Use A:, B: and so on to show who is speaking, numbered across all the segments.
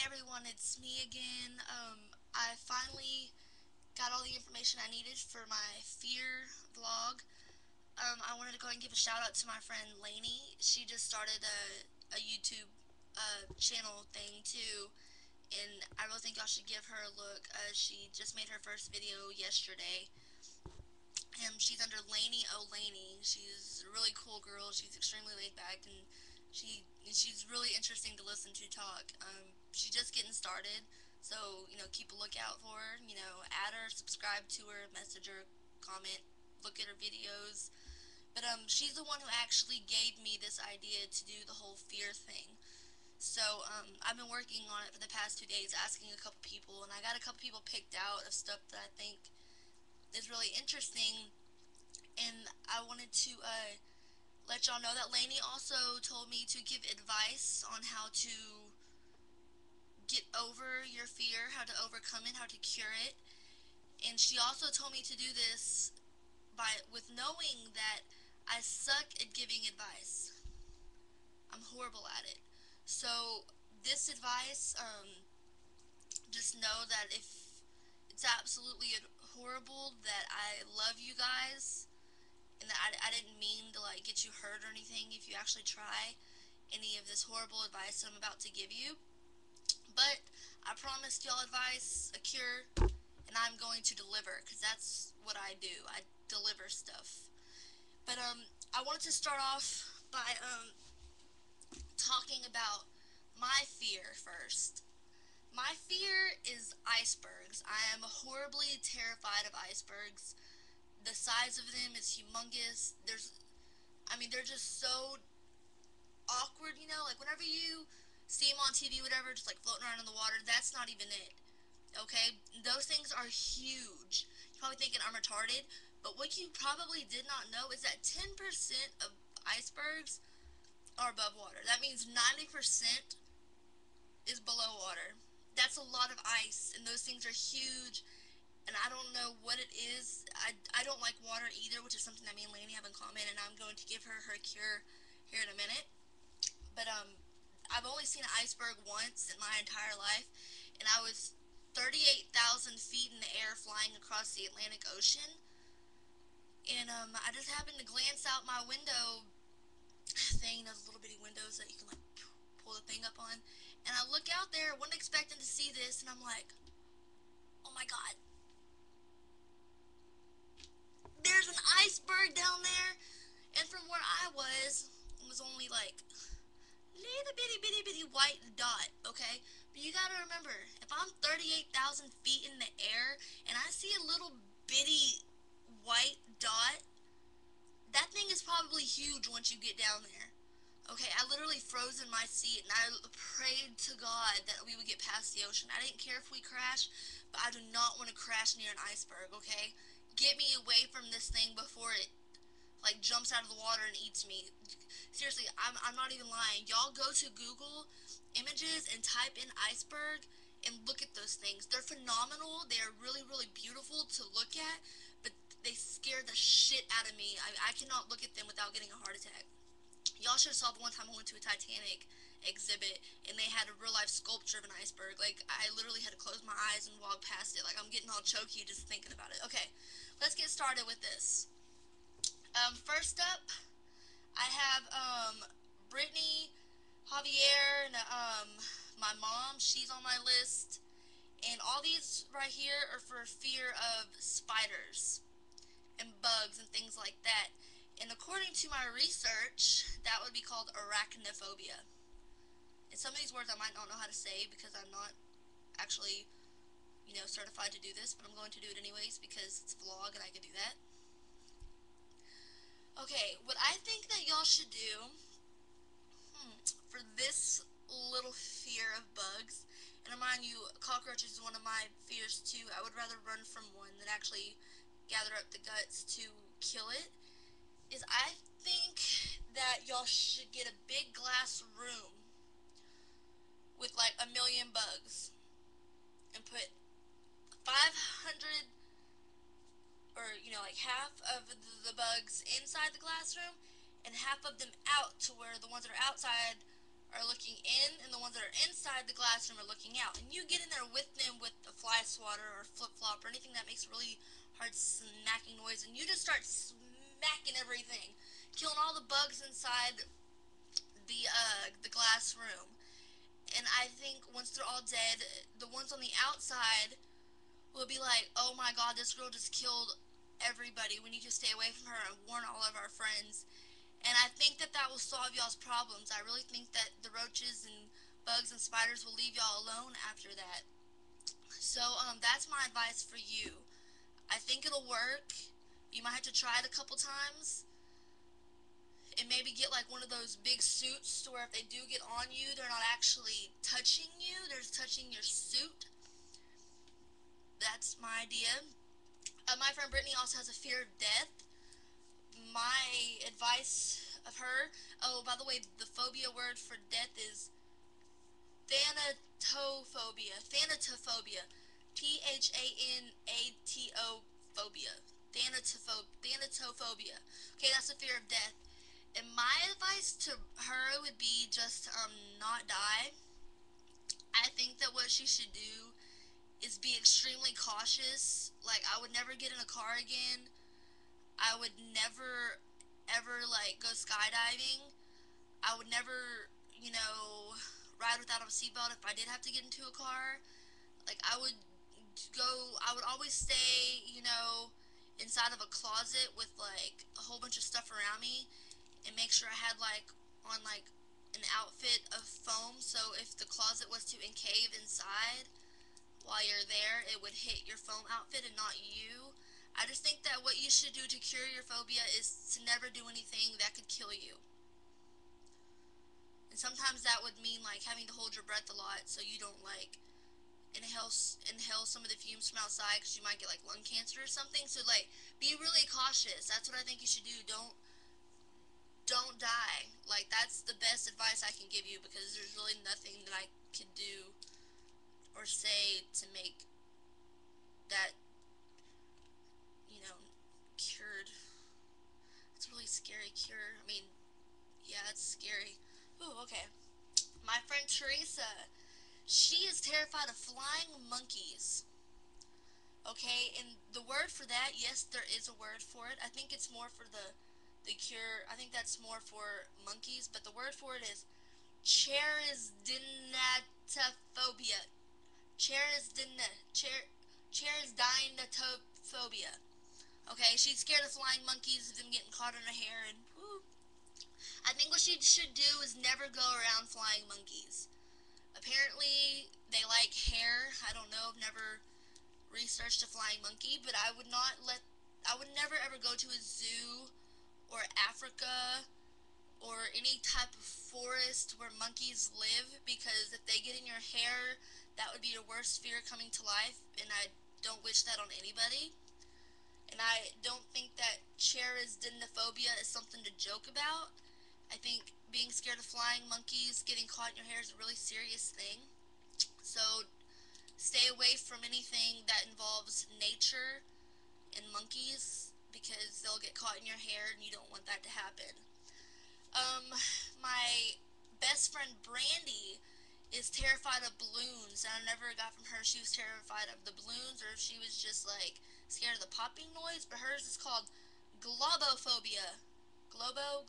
A: everyone, it's me again. I finally got all the information I needed for my fear vlog. I wanted to go ahead and give a shout out to my friend Lainey. She just started a YouTube channel thing too, and I really think y'all should give her a look. She just made her first video yesterday. She's under Lainey O'Laney. She's a really cool girl. She's extremely laid back, and she's really interesting to listen to talk. She's just getting started, so keep a lookout for her. Add her, subscribe to her, message her, comment, look at her videos. But she's the one who actually gave me this idea to do the whole fear thing. So I've been working on it for the past 2 days, asking a couple people, and I got a couple people picked out of stuff that I think is really interesting. And I wanted to let y'all know that Lainey also told me to give advice on how to get over your fear, how to overcome it, how to cure it. And she also told me to do this with knowing that I suck at giving advice. I'm horrible at it. So this advice, just know that if it's absolutely horrible, that I love you guys, and that I didn't mean to get you hurt or anything if you actually try any of this horrible advice that I'm about to give you. But I promised y'all advice, a cure, and I'm going to deliver because that's what I do. I deliver stuff. But I wanted to start off by talking about my fear first. My fear is icebergs. I am horribly terrified of icebergs. The size of them is humongous. They're just so awkward, like whenever you see them on TV, whatever, just like floating around in the water, that's not even it. Okay? Those things are huge. You're probably thinking I'm retarded, but what you probably did not know is that 10% of icebergs are above water. That means 90% is below water. That's a lot of ice, and those things are huge, and I don't know what it is. I don't like water either, which is something that me and Laney have in common, and I'm going to give her her cure here in a minute. But I've only seen an iceberg once in my entire life, and I was 38,000 feet in the air flying across the Atlantic Ocean. And I just happened to glance out my window thing, those little bitty windows that you can like pull the thing up on. And I look out there, wasn't expecting to see this, and I'm like, oh my god, there's an iceberg down there. And from where I was, it was only like little bitty bitty bitty white dot, okay? But you gotta remember, if I'm 38,000 feet in the air and I see a little bitty white dot, that thing is probably huge once you get down there. Okay, I literally froze in my seat and I prayed to God that we would get past the ocean. I didn't care if we crashed, but I do not want to crash near an iceberg, okay? Get me away from this thing before it jumps out of the water and eats me. Seriously, I'm not even lying. Y'all go to Google Images and type in iceberg and look at those things. They're phenomenal. They are really, really beautiful to look at, but they scare the shit out of me. I cannot look at them without getting a heart attack. Y'all should have saw the one time I went to a Titanic exhibit and they had a real life sculpture of an iceberg. Like, I literally had to close my eyes and walk past it. Like, I'm getting all choky just thinking about it. Okay, let's get started with this. First up, I have Brittany, Javier, and my mom. She's on my list. And all these right here are for fear of spiders and bugs and things like that. And according to my research, that would be called arachnophobia. And some of these words I might not know how to say because I'm not actually, certified to do this, but I'm going to do it anyways because it's a vlog and I can do that. Okay, what I think that y'all should do for this little fear of bugs, and mind you, cockroaches is one of my fears too. I would rather run from one than actually gather up the guts to kill it. Is I think that y'all should get a big glass room with like a million bugs and put 500 or like half of the bugs inside the glass room and half of them out to where the ones that are outside are looking in, and the ones that are inside the glass room are looking out. And you get in there with them with a fly swatter or flip flop or anything that makes a really hard smacking noise, and you just start smacking everything, killing all the bugs inside the glass room. And I think once they're all dead, the ones on the outside will be like, "Oh my God, this girl just killed everybody. We need to stay away from her and warn all of our friends." And I think that that will solve y'all's problems. I really think that the roaches and bugs and spiders will leave y'all alone after that. So that's my advice for you. I think it'll work. You might have to try it a couple times and maybe get like one of those big suits to where if they do get on you, they're not actually touching you, they're just touching your suit. That's my idea. My friend Brittany also has a fear of death. My advice of her, oh, by the way, the phobia word for death is thanatophobia. Thanatophobia. Phanato phobia. Thanatophobia. Okay, that's the fear of death. And my advice to her would be just not die. I think that what she should do is be extremely cautious. Like, I would never get in a car again. I would never ever like go skydiving. I would never, ride without a seatbelt if I did have to get into a car. Like, I would always stay, inside of a closet with like a whole bunch of stuff around me, and make sure I had like on like an outfit of foam, so if the closet was to encave inside while you're there, it would hit your foam outfit and not you. I just think that what you should do to cure your phobia is to never do anything that could kill you. And sometimes that would mean like having to hold your breath a lot so you don't like inhale some of the fumes from outside because you might get like lung cancer or something. So like be really cautious. That's what I think you should do. Don't die. Like, that's the best advice I can give you because there's really nothing that I could do or say to make that, cured. It's a really scary cure. I mean, yeah, it's scary. Ooh, okay. My friend Teresa, she is terrified of flying monkeys. Okay, and the word for that, yes, there is a word for it. I think it's more for the cure. I think that's more for monkeys, but the word for it is cheresdinatophobia. Cheresdinatophobia. Okay, she's scared of flying monkeys, of them getting caught in her hair, and whoo. I think what she should do is never go around flying monkeys. Apparently, they like hair. I don't know. I've never researched a flying monkey, but I would never ever go to a zoo or Africa or any type of forest where monkeys live, because if they get in your hair, that would be your worst fear coming to life, and I don't wish that on anybody. And I don't think that cheresdinophobia is something to joke about. I think being scared of flying monkeys getting caught in your hair is a really serious thing. So stay away from anything that involves nature and monkeys because they'll get caught in your hair and you don't want that to happen. My best friend Brandy is terrified of balloons, and I never got from her if she was terrified of the balloons or if she was just like scared of the popping noise. But hers is called globophobia. Globo,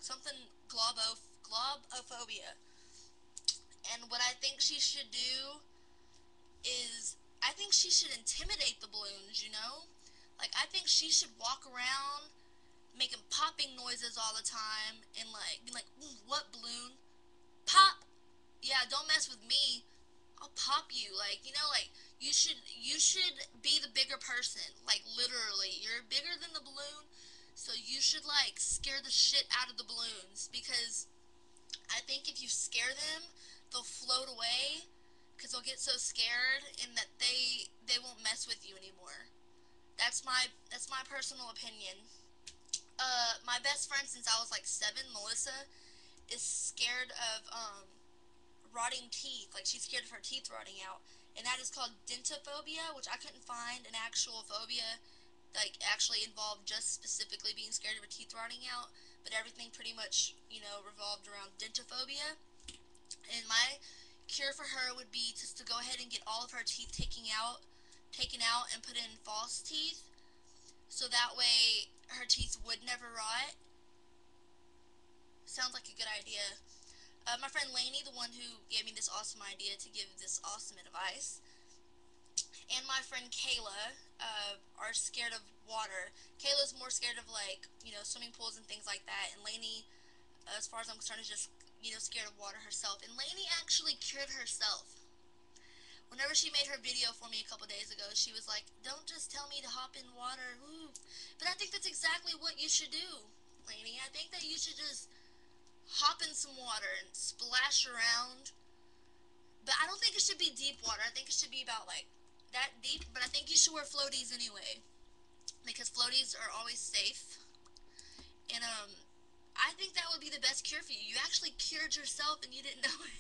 A: something globophobia. And what I think she should do is, I think she should intimidate the balloons. Like, I think she should walk around making popping noises all the time and like being like, "Ooh, what balloon? Pop! Yeah, don't mess with me. I'll pop you." Like, like you should be the bigger person. Like, literally, you're bigger than the balloon, so you should like scare the shit out of the balloons, because I think if you scare them, they'll float away because they'll get so scared and that they won't mess with you anymore. That's my personal opinion. My best friend since I was like 7, Melissa, is scared of rotting teeth. Like, she's scared of her teeth rotting out, and that is called dentophobia, which I couldn't find an actual phobia like actually involved just specifically being scared of her teeth rotting out. But everything pretty much revolved around dentophobia. And my cure for her would be just to go ahead and get all of her teeth taken out and put in false teeth, so that way her teeth would never rot. Sounds like a good idea. My friend Lainey, the one who gave me this awesome idea to give this awesome advice, and my friend Kayla are scared of water. Kayla's more scared of, like, swimming pools and things like that, and Lainey, as far as I'm concerned, is just, scared of water herself. And Lainey actually cured herself. Whenever she made her video for me a couple days ago, she was like, "Don't just tell me to hop in water." Ooh. But I think that's exactly what you should do, Lainey. I think that you should just hop in some water and splash around. But I don't think it should be deep water. I think it should be about, like, that deep. But I think you should wear floaties anyway, because floaties are always safe. And I think that would be the best cure for you. You actually cured yourself and you didn't know it.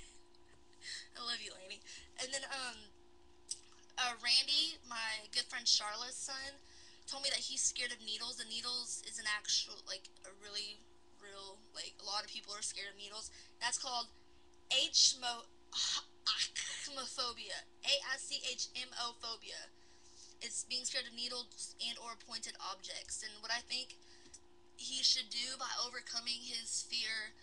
A: I love you, Lainey. And then Randy, my good friend Charlotte's son, told me that he's scared of needles. The needles is an actual, like, a really real, like, a lot of people are scared of needles. That's called achmophobia. AICHMO-phobia. It's being scared of needles and or pointed objects. And what I think he should do by overcoming his fear,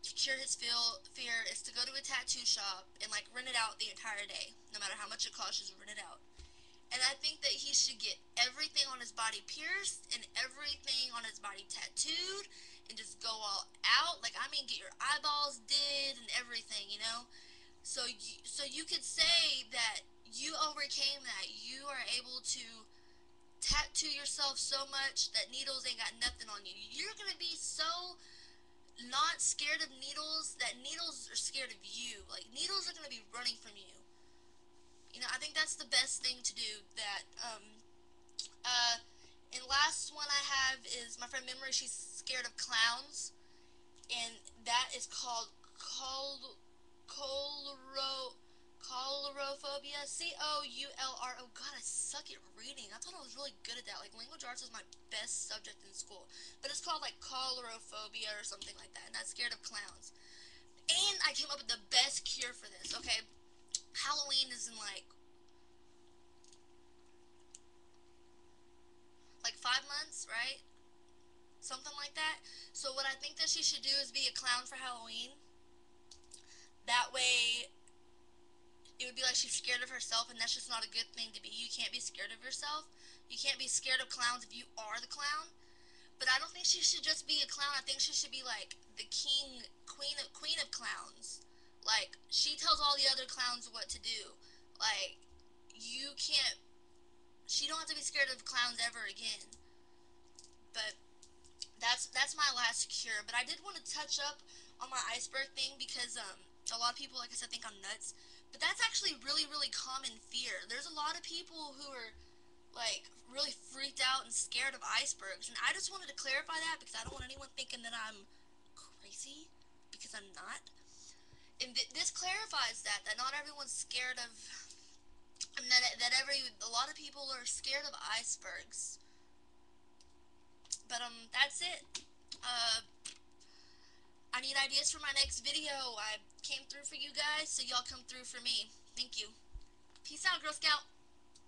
A: to cure his fear, is to go to a tattoo shop and, like, rent it out the entire day. No matter how much it costs, just rent it out. And I think that he should get everything on his body pierced and everything on his body tattooed and just go all out. Like, I mean, get your eyeballs did and everything. So you could say that you overcame that. You are able to tattoo yourself so much that needles ain't got nothing on you. You're going to be so not scared of needles that needles are scared of you. Like, needles are going to be running from you. I think that's the best thing to do. And last one I have is my friend Memory. She's scared of clowns, and that is called coulrophobia. COULRO. God, I suck at reading. I thought I was really good at that. Like, language arts was my best subject in school, but it's called, like, coulrophobia or something like that. And I'm scared of clowns. And I came up with the best cure for this. Okay, Halloween is in like 5 months, right? Something like that. So what I think that she should do is be a clown for Halloween. That way, it would be like she's scared of herself, and that's just not a good thing to be. You can't be scared of yourself. You can't be scared of clowns if you are the clown. But I don't think she should just be a clown. I think she should be like the queen of clowns. Like, she tells all the other clowns what to do. Like, you can't. She don't have to be scared of clowns ever again. But that's my last cure. But I did want to touch up on my iceberg thing because a lot of people, like I said, think I'm nuts. But that's actually really, really common fear. There's a lot of people who are, like, really freaked out and scared of icebergs. And I just wanted to clarify that because I don't want anyone thinking that I'm crazy, because I'm not. And this clarifies that not everyone's scared of. I mean, a lot of people are scared of icebergs. But that's it. Uh, I need ideas for my next video. I came through for you guys, so y'all come through for me. Thank you. Peace out, Girl Scout.